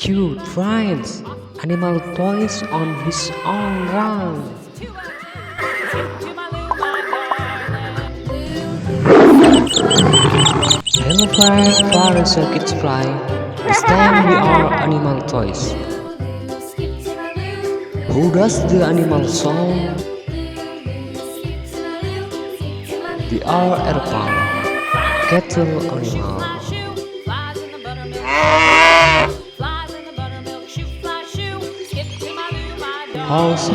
Cute friends, animal toys on his own run. Hello friends, far as your kids fly. This time we are animal toys. Who does the animal song? We are elephant, cattle animal. Horse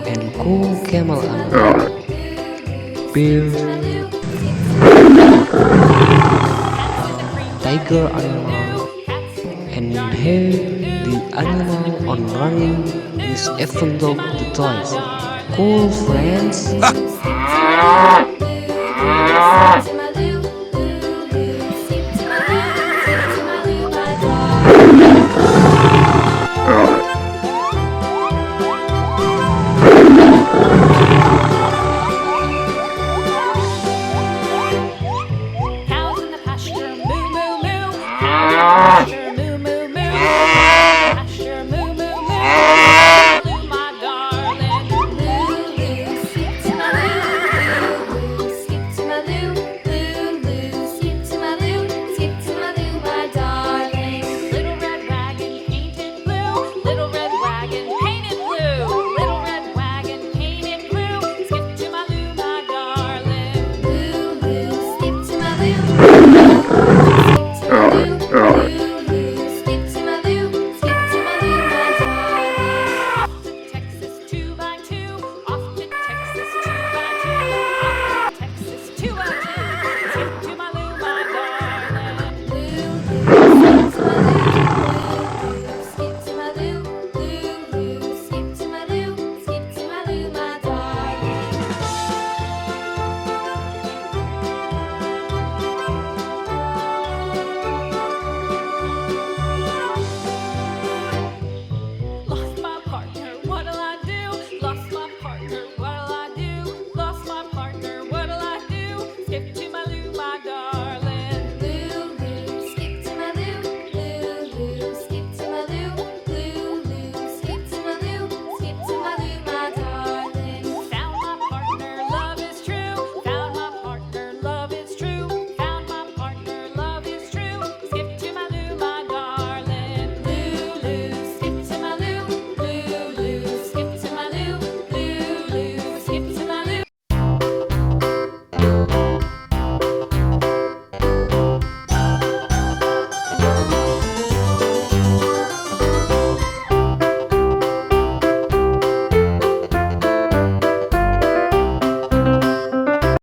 and cool camel animal. Bear, tiger animal, and here the animal on running is even dog the toys. Cool friends. Cows in the pasture, moo moo moo.